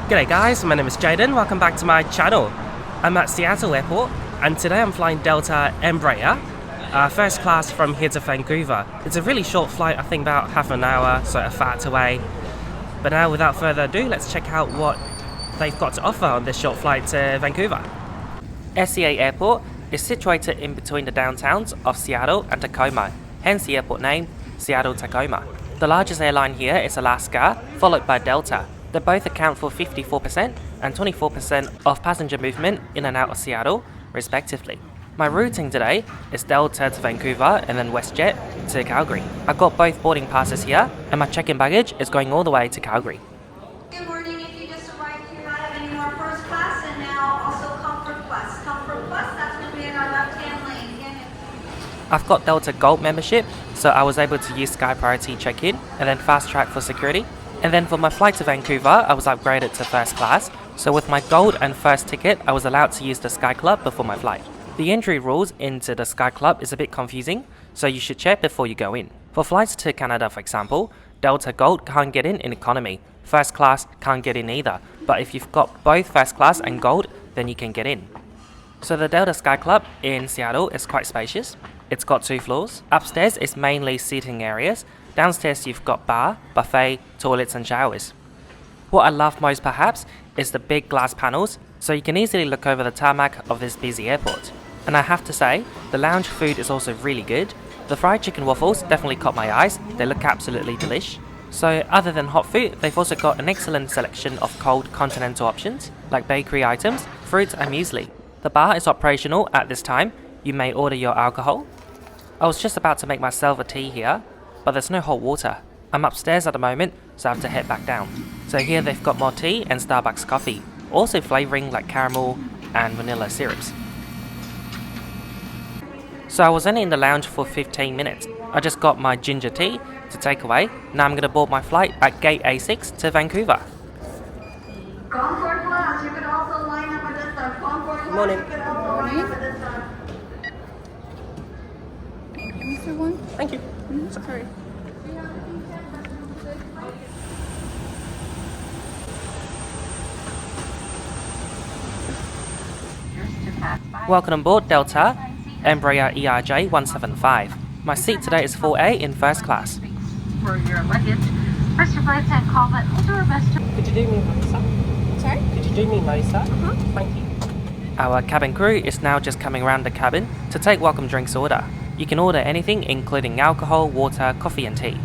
G'day guys, my name is Jaden, welcome back to my channel. I'm at Seattle Airport and today I'm flying Delta Embraer, first class from here to Vancouver. It's a really short flight, I think about half an hour, so a fat away. But now without further ado, let's check out what they've got to offer on this short flight to Vancouver. SCA Airport is situated in between the downtowns of Seattle and Tacoma, hence the airport name, Seattle-Tacoma. The largest airline here is Alaska, followed by Delta. They both account for 54% and 24% of passenger movement in and out of Seattle, respectively. My routing today is Delta to Vancouver and then WestJet to Calgary. I've got both boarding passes here and my check-in baggage is going all the way to Calgary. Good morning. If you just arrived here, not have any more first class and now also Comfort Plus. Comfort Plus, that's going to be in our left-hand lane. I've got Delta Gold membership, so I was able to use Sky Priority check-in and then Fast Track for security. And then for my flight to Vancouver, I was upgraded to first class, so with my gold and first ticket, I was allowed to use the Sky Club before my flight. The entry rules into the Sky Club is a bit confusing, so you should check before you go in. For flights to Canada, for example, Delta Gold can't get in economy, first class can't get in either, but if you've got both first class and gold, then you can get in. So the Delta Sky Club in Seattle is quite spacious. It's got 2 floors. Upstairs is mainly seating areas. Downstairs you've got bar, buffet, toilets and showers. What I love most perhaps is the big glass panels, so you can easily look over the tarmac of this busy airport. And I have to say, the lounge food is also really good. The fried chicken waffles definitely caught my eyes, they look absolutely delish. So other than hot food, they've also got an excellent selection of cold continental options, like bakery items, fruits and muesli. The bar is operational at this time, you may order your alcohol. I was just about to make myself a tea here, but there's no hot water. I'm upstairs at the moment, so I have to head back down. So here they've got more tea and Starbucks coffee, also flavouring like caramel and vanilla syrups. So I was only in the lounge for 15 minutes. I just got my ginger tea to take away. Now I'm going to board my flight at gate A6 to Vancouver. Comfort Plus, you can also line up with this side. Comfort Plus, Morning. you can also line up with this side. Mr. One? Thank you. Sorry. Welcome on board Delta Embraer IHG 175. My seat today is 4A in first class. For your luggage, first your flights and call, but we'll do our best to... Could you do me Marisa? Sorry? Could you do me Marisa? Thank you. Our cabin crew is now just coming around the cabin to take welcome drinks order. You can order anything including alcohol, water, coffee and tea.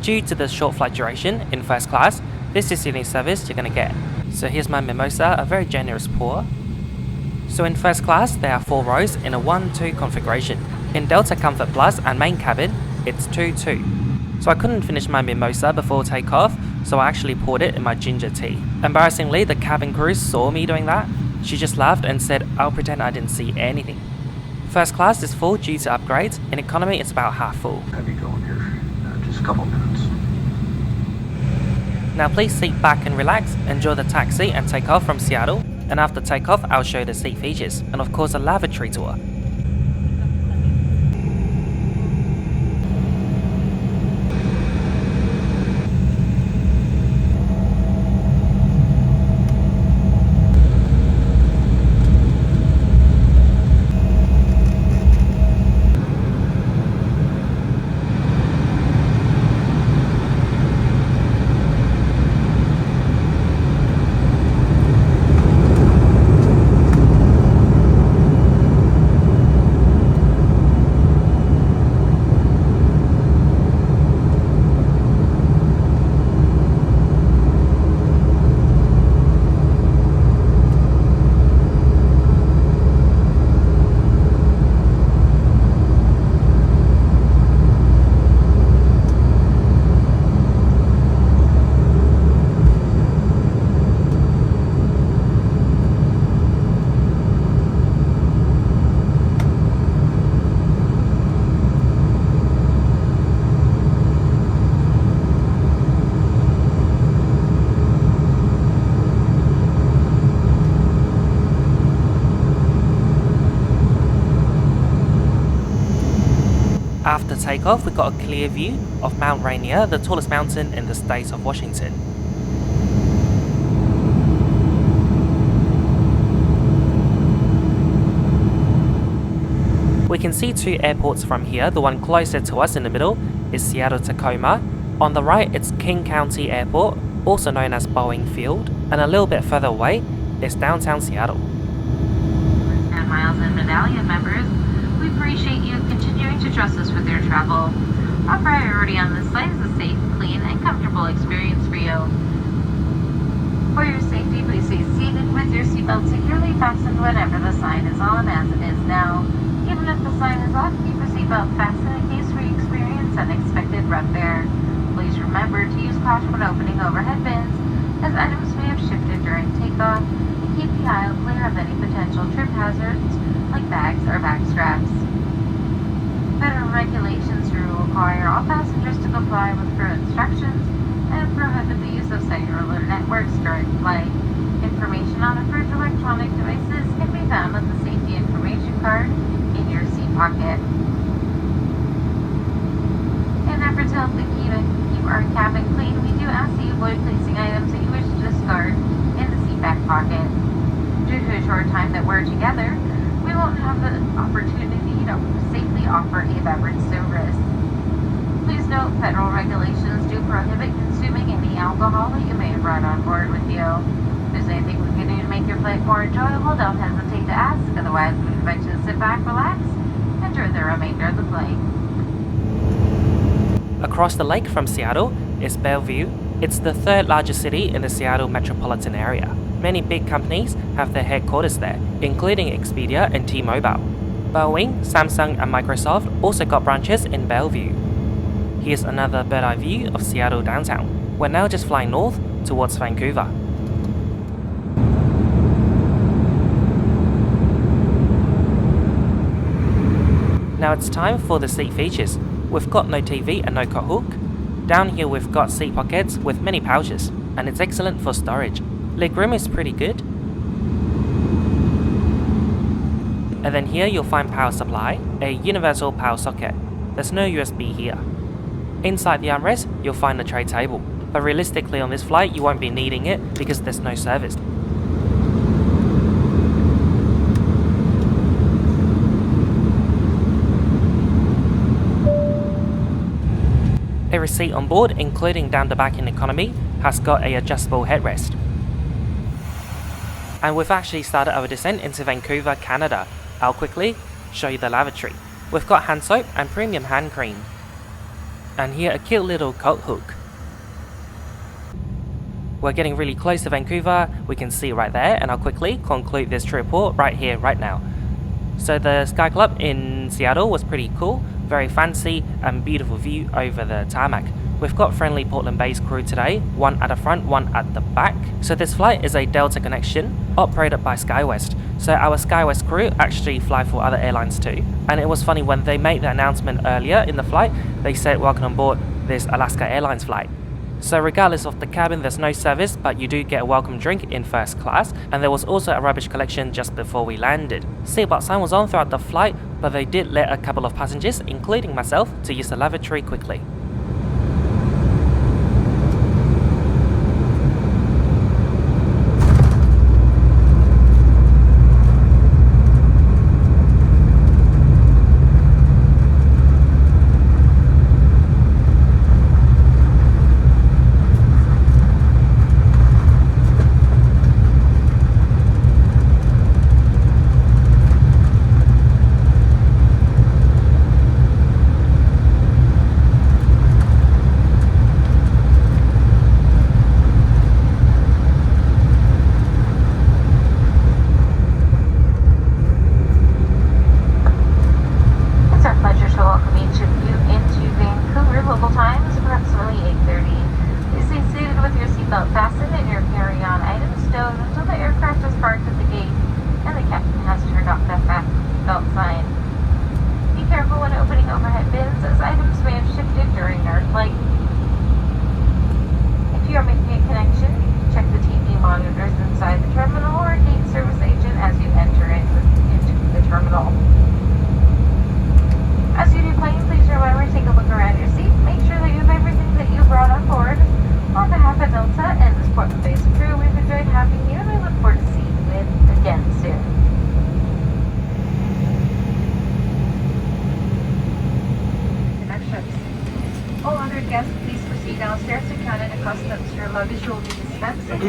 Due to the short flight duration in first class, this is the only service you're going to get. So here's my mimosa, a very generous pour. So in first class, there are 4 rows in a 1-2 configuration. In Delta Comfort Plus and main cabin, it's 2-2. So I couldn't finish my mimosa before takeoff, so I actually poured it in my ginger tea. Embarrassingly, the cabin crew saw me doing that. She just laughed and said, "I'll pretend I didn't see anything." First class is full due to upgrades, in economy it's about half full. Have you going here? Just a couple minutes. Now please sit back and relax, enjoy the taxi and take off from Seattle, and after takeoff I'll show you the seat features, and of course a lavatory tour. After takeoff, we got a clear view of Mount Rainier, the tallest mountain in the state of Washington. we can see two airports from here. The one closer to us in the middle is Seattle-Tacoma. On the right, it's King County Airport, also known as Boeing Field, and a little bit further away is downtown Seattle. And Miles and Medallion members, we appreciate you continuing to trust us with your travel. Our priority on this flight is a safe, clean, and comfortable experience for you. For your safety, please stay seated with your seatbelt securely fastened whenever the sign is on, as it is now. Even if the sign is off, keep your seatbelt fastened in case we experience unexpected rough air. Please remember to use caution when opening overhead bins, as items may have shifted during takeoff, and keep the aisle clear of any potential trip hazards like bags or back straps. Federal regulations do require all passengers to comply with crew instructions and prohibit the use of cellular networks during flight. Information on approved electronic devices can be found on the safety information card in your seat pocket. In an effort to help keep our cabin clean, we do ask that you avoid placing items that you wish to discard in the seat back pocket. Due to a short time that we're together, we won't have the opportunity to safely offer a beverage service. Please note, federal regulations do prohibit consuming any alcohol that you may have brought on board with you. If there's anything we can do to make your flight more enjoyable, don't hesitate to ask. Otherwise, we invite you to sit back, relax, and enjoy the remainder of the flight. Across the lake from Seattle is Bellevue. It's the third largest city in the Seattle metropolitan area. Many big companies have their headquarters there, including Expedia and T-Mobile. Boeing, Samsung, and Microsoft also got branches in Bellevue. Here's another bird's-eye view of Seattle downtown. We're now just flying north towards Vancouver. Now it's time for the seat features. We've got no TV and no coat hook. Down here we've got seat pockets with many pouches, and it's excellent for storage. Legroom is pretty good. And then here you'll find power supply, a universal power socket. There's no USB here. Inside the armrest, you'll find a tray table, but realistically on this flight you won't be needing it because there's no service. Every seat on board, including down the back in economy, has got a adjustable headrest. And we've actually started our descent into Vancouver, Canada. I'll quickly show you the lavatory. We've got hand soap and premium hand cream. And here a cute little coat hook. We're getting really close to Vancouver, we can see right there, and I'll quickly conclude this trip report right here, right now. So the Sky Club in Seattle was pretty cool, very fancy and beautiful view over the tarmac. We've got friendly Portland-based crew today, one at the front, one at the back. So this flight is a Delta connection operated by SkyWest. So our SkyWest crew actually fly for other airlines too. And it was funny when they made the announcement earlier in the flight, they said welcome on board this Alaska Airlines flight. So regardless of the cabin, there's no service, but you do get a welcome drink in first class, and there was also a rubbish collection just before we landed. Seatbelt sign was on throughout the flight, but they did let a couple of passengers, including myself, to use the lavatory quickly.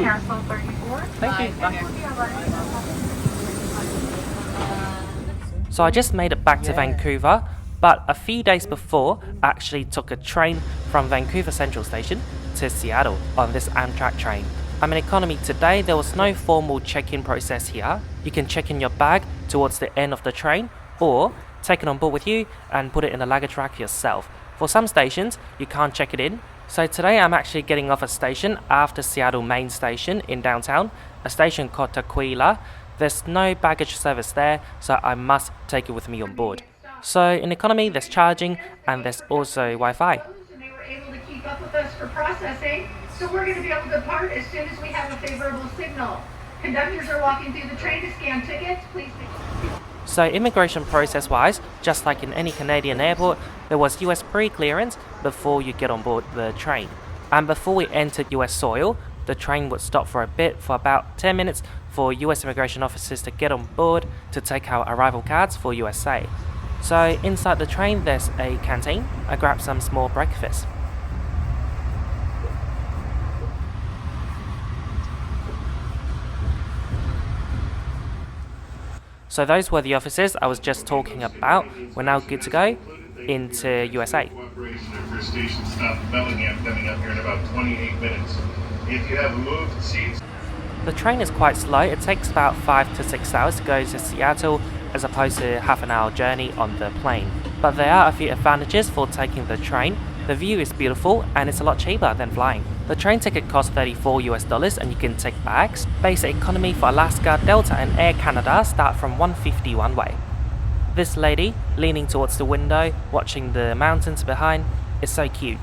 Carousel 34. Thank you. Bye. We'll be arriving on So I just made it back to Vancouver, but a few days before, I actually took a train from Vancouver Central Station to Seattle on this Amtrak train. I'm in economy today. There was no formal check-in process here. You can check in your bag towards the end of the train, or take it on board with you and put it in the luggage rack yourself. For some stations, you can't check it in. So today I'm actually getting off a station after Seattle main station in downtown, a station called Tequila. There's no baggage service there, so I must take it with me on board. So in economy, there's charging and there's also Wi-Fi. And they were able to keep up with us for processing, so we're going to be able to depart as soon as we have a favorable signal. Conductors are walking through the train to scan tickets. Please. So immigration process wise, just like in any Canadian airport, there was US pre-clearance before you get on board the train. And before we entered US soil, the train would stop for a bit for about 10 minutes for US immigration officers to get on board to take our arrival cards for USA. So inside the train there's a canteen. I grabbed some small breakfast. So those were the officers I was just talking about. We're now good to go into USA. For station stop Bellingham coming up here in about 28 minutes. If you have moved seats. The train is quite slow. It takes about 5 to 6 hours to go to Seattle as opposed to half an hour journey on the plane. But there are a few advantages for taking the train. The view is beautiful and it's a lot cheaper than flying. The train ticket costs $34 and you can take bags. Basic economy for Alaska, Delta and Air Canada start from $150 one way. This lady, leaning towards the window, watching the mountains behind, is so cute.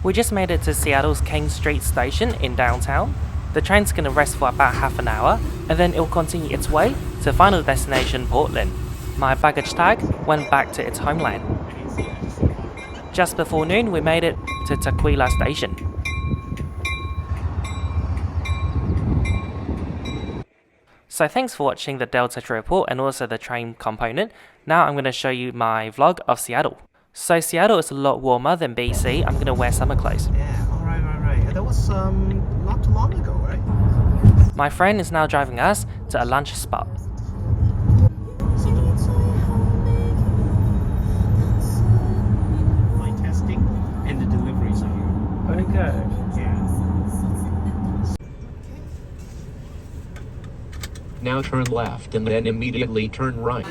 We just made it to Seattle's King Street station in downtown. The train's gonna rest for about half an hour and then it'll continue its way to final destination Portland. My baggage tag went back to its homeland. Just before noon we made it to Tequila station. So thanks for watching the Delta trip report and also the train component. Now I'm going to show you my vlog of Seattle. So Seattle is a lot warmer than BC. I'm going to wear summer clothes. Yeah, alright. That was not too long ago, right? My friend is now driving us to a lunch spot. My testing and the deliveries are here. Okay. Yeah. Now turn left and then immediately turn right.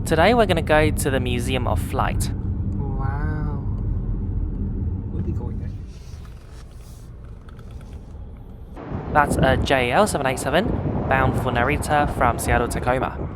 Today we're going to go to the Museum of Flight. Wow. We'll be going there. That's a JL 787 bound for Narita from Seattle to Tacoma.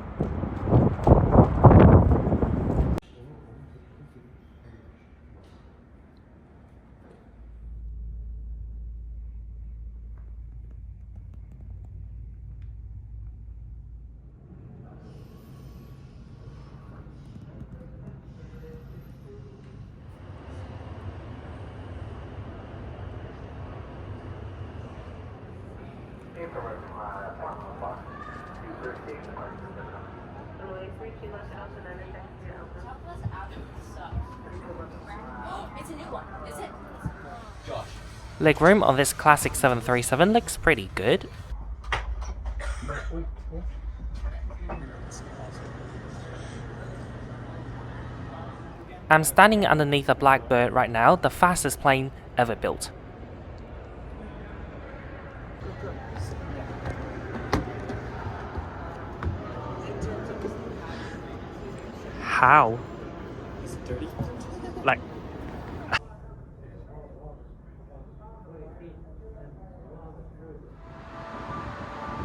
It's a new one, is it? Legroom on this classic 737 looks pretty good. I'm standing underneath a Blackbird right now, the fastest plane ever built. How? Is it dirty? Like...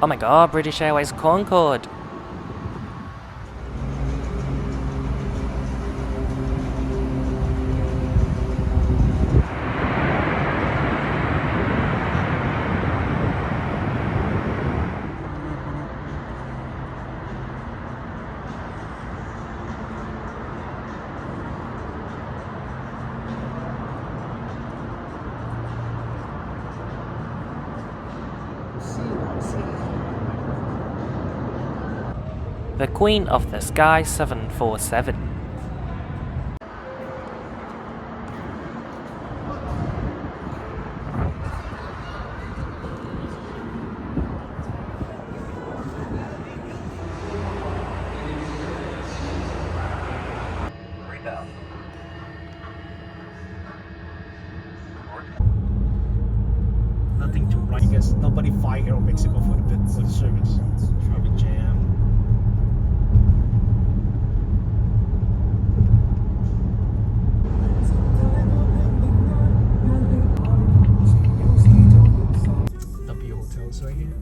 Oh my god, British Airways Concorde! the Queen of the Sky 747. Nothing to write. I guess nobody fly Aeromexico for the service. Traffic jam. W hotels right here.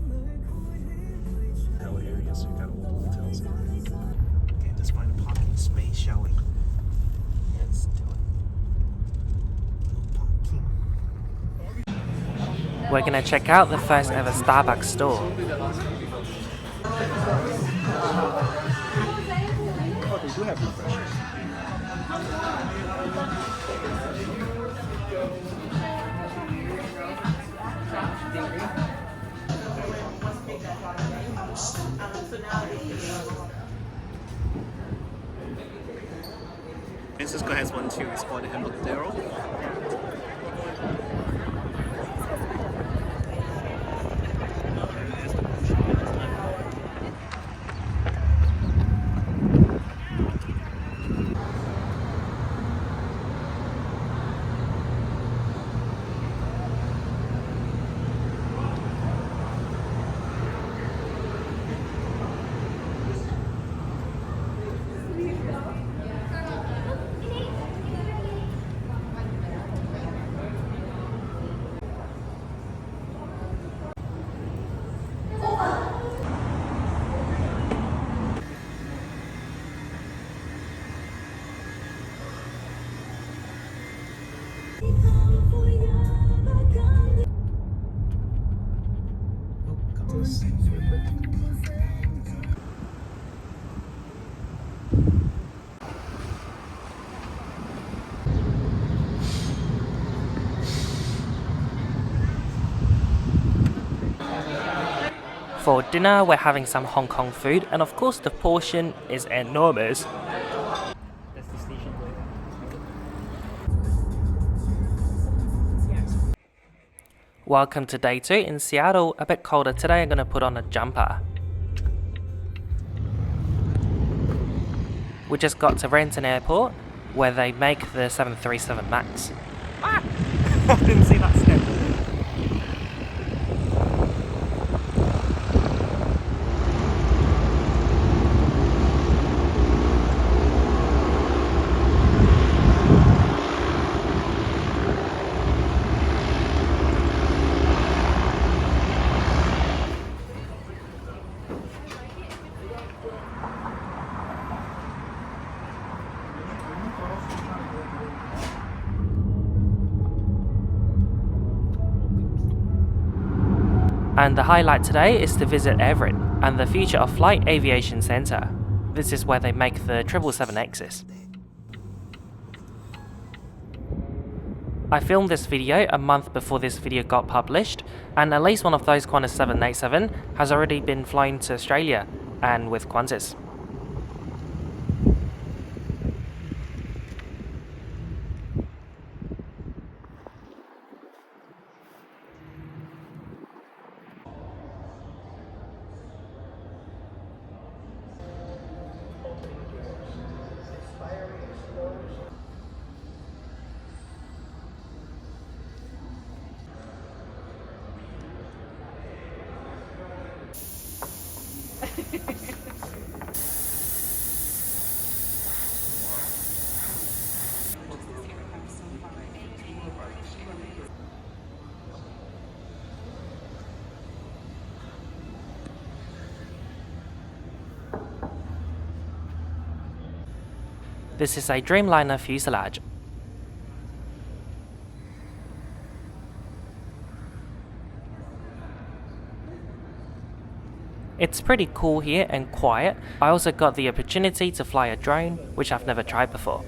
Hell area, so we got all the hotels here. Okay, let's find a parking space, shall we? Let's do it. No parking. We're gonna check out the first ever Starbucks store. Oh, they do have refreshers. Francisco has one too. It's called Hamburgero. For dinner, we're having some Hong Kong food, and of course the portion is enormous. That's the station going. Welcome to day 2 in Seattle. A bit colder today, I'm gonna put on a jumper. We just got to Renton Airport, where they make the 737 MAX. I didn't see that step. And the highlight today is to visit Everett and the Future of Flight Aviation Centre. This is where they make the 777Xs. I filmed this video a month before this video got published, and at least one of those Qantas 787 has already been flown to Australia, and with Qantas. This is a Dreamliner fuselage. It's pretty cool here and quiet. I also got the opportunity to fly a drone, which I've never tried before.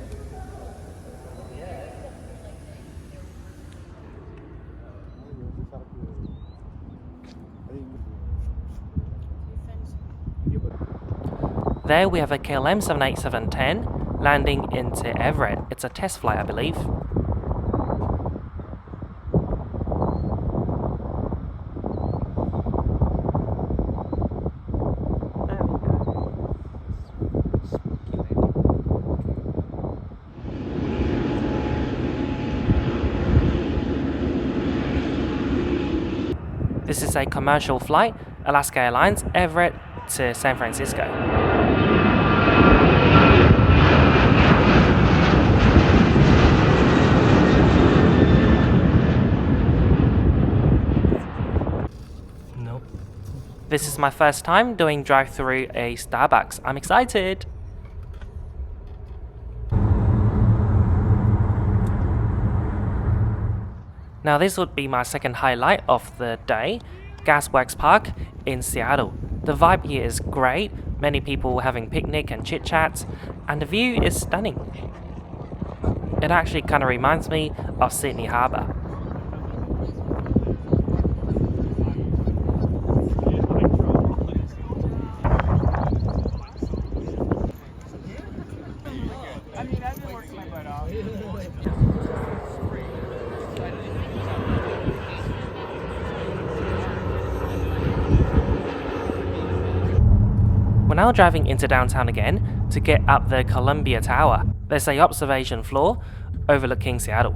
there we have a KLM 787-10 landing into Everett. It's a test flight, I believe. This is a commercial flight, Alaska Airlines, Everett to San Francisco. Nope. This is my first time doing drive-through a Starbucks. I'm excited! Now this would be my second highlight of the day, Gasworks Park in Seattle. The vibe here is great, many people having picnic and chit chats, and the view is stunning. It actually kind of reminds me of Sydney Harbour. We're now driving into downtown again to get up the Columbia Tower. There's an observation floor overlooking Seattle.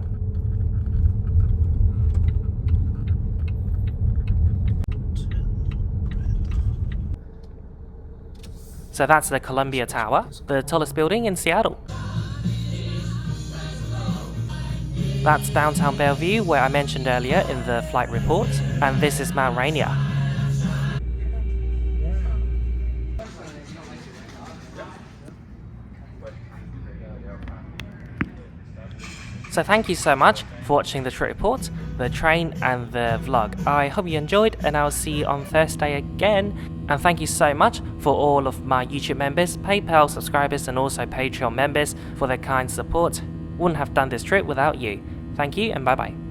So that's the Columbia Tower, the tallest building in Seattle. That's downtown Bellevue, where I mentioned earlier in the flight report, and this is Mount Rainier. So thank you so much for watching the trip report, the train and the vlog. I hope you enjoyed, and I'll see you on Thursday again. And thank you so much for all of my YouTube members, PayPal subscribers and also Patreon members for their kind support. Wouldn't have done this trip without you. Thank you and bye bye.